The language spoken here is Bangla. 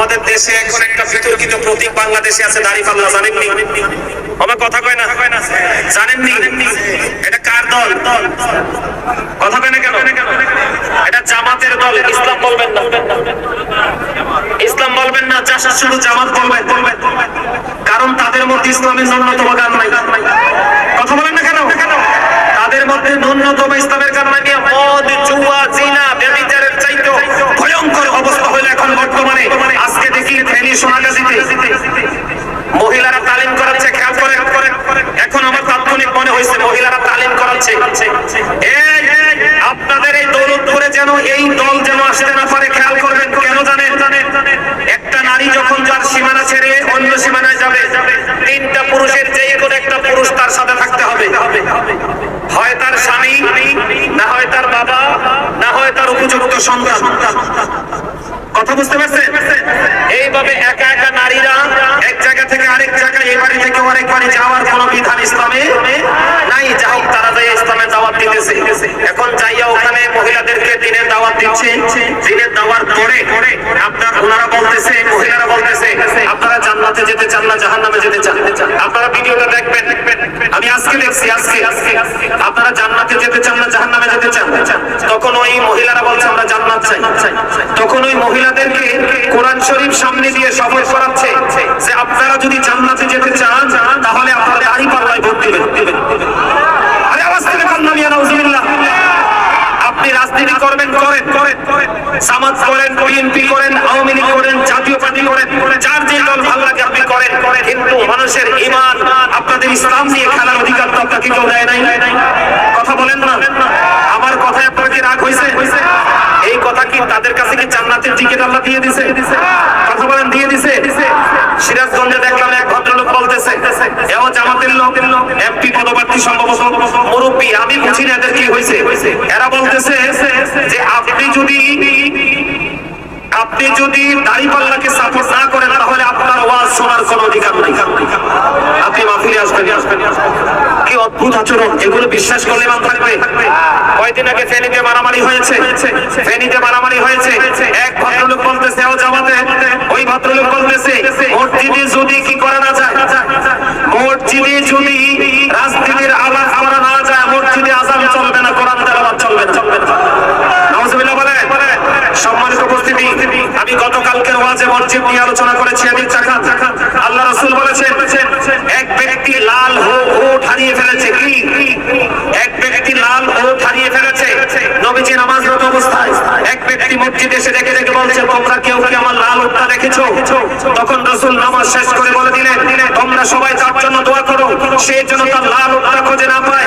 আমাদের দেশে এখন একটা বিতর্কিত প্রতীক বাংলাদেশে আছে, দাঁড়িপাল্লা, জানেননি? আমার কথা কয় না, জানেননি? এটা কার দল? কথা কয় না কেন? এটা জামাতের দল। ইসলাম বলবেন না, ইসলাম বলবেন না, যা শুধু জামাত বলবেন, কারণ তাদের মধ্যে ইসলামের ন্যূনতম গান নাই। কথা বলেন না কেন? তাদের মধ্যে ন্যূনতম ইসলামের গান নাই। মদ, জুয়া, জিনা, ব্যভিচারের চাইতে ভয়ঙ্কর অবস্থা হলো এখন বর্তমানে। আজকে দেখি ফেনী সোনাগাজীতে মহিলারা তালিম করাচ্ছে, খেয়াল করে। এখন আমার তাৎক্ষণিক মনে হয়েছে মহিলারা তালিম করাচ্ছে। আপনাদের এই দৌলতপুরে যেন এই দল যেন আসতে না পারে, খেয়াল করবেন। কেন জানেন? একটা নারী যখন যার সীমানা ছেড়ে অন্য সীমানায় যাবে, তিনটা পুরুষের যে কোনো একটা পুরুষ তার সাথে থাকতে হবে। হয় তার স্বামী, না হয় তার বাবা, না হয় তার উপযুক্ত সন্তান। কথা বুঝতে পারছেন? এইভাবে একা একা নারীরা এক জায়গা থেকে আরেক জায়গায়, এই বাড়ি থেকে আরেক বাড়ি যাওয়ার কোন বিধান ইসলামে নাই। যা হোক, তারা যাই ইসলামের দাওয়াত দিতেছে। এখন যাইয়া ওখানে মহিলাদেরকে দিনের দাওয়াত দিচ্ছে। দিনের দাওয়ার পরে আপনার ওনারা বলতেছে, মহিলারা বলতেছে, আপনারা জান্নাতে যেতে চান না জাহান্নামে যেতে চান? আপনারা ভিডিওটা দেখবেন, আমি আজকে দেখছি। আজকে আপনারা জান্নাতে যেতে চান না জাহান্নামে যেতে চান? তখন ওই মহিলারা বলছে আমরা জান্নাত চাই। তখন ওই মহিলাদেরকে কোরআন শরীফ সামনে দিয়ে শপথ করাচ্ছে যে আপনারা যদি জান্নাতে যেতে চান তাহলে আপনারা দাঁড়িপাল্লায় ভোট দিবেন। আরে আওয়াজ থেকে কান্না নিয়ে নাউজুবিল্লাহ। আপনি রাজনীতি করবেন, করেন, জামাত করেন, বিএনপি করেন, আওয়ামী লীগ করেন, জাতীয় পার্টি করেন, যার যে দল ভালো লাগে আপনি করেন, কিন্তু মানুষের ঈমান, আপনাদের ইসলাম নিয়ে খেলার অধিকার তো আপনাকে কেউ দেয় নাই। কথা বলেন না? আমার কথায় আপনার কি রাগ হয়েছে? এই কথা কি তাদের কাছে কি জান্নাতের টিকিট আল্লাহ দিয়ে দিছে? কথা বলেন, দিয়ে দিছে? সিরাজগঞ্জে দেখলাম এক ভদ্রলোক বলতেছে, এও জামাতের লোক, এমপি পদপ্রার্থী, সম্ভবত মুরব্বী, আমি বুঝি না এদের কি হয়েছে। এরা বলতেছে যে আপনি যদি দাঁড়িপাল্লাকে সাপোর্ট না করেন তাহলে আপনার ওয়াজ শোনার কোনো অধিকার নাই, আপনি মাহফিলে আসবেন। কি অদ্ভুত আচরণ! এগুলো বিশ্বাস করলে ইমান থাকবে? কয়েকদিন আগে ফেনীতে মারামারি হয়েছে। এক ভদ্রলোক বলতেছে ও জামাতে, ওই ভদ্রলোক বলতেছে মসজিদে যদি কি করা না যায়, মসজিদে যদি রাজনীতির আওয়াজ করা না যায়, মসজিদে আযান চলবে না, কোরআন তেলাওয়াত চলবে না। নাউজুবিল্লাহ বলে। সম্মানিত উপস্থিতি, আমি গতকালকের ওয়াজে মসজিদ নিয়ে আলোচনা করেছি। আল্লাহ রাসূল বলেছেন এক ব্যক্তি লাল ওট হারিয়ে ফেলেছে। কি? এক ব্যক্তি লাল ওট হারিয়ে ফেলেছে। নবীজি নামাজরত অবস্থায় এক ব্যক্তি মসজিদে এসে দেখে বলছে, তোমরা কেউ কি আমার লাল ওটটা দেখেছো? তখন রাসূল নামাজ শেষ করে বলে দিলেন, তোমরা সবাই তার জন্য দোয়া করো, সে যেন তার লাল ওটটা খুঁজে না পায়।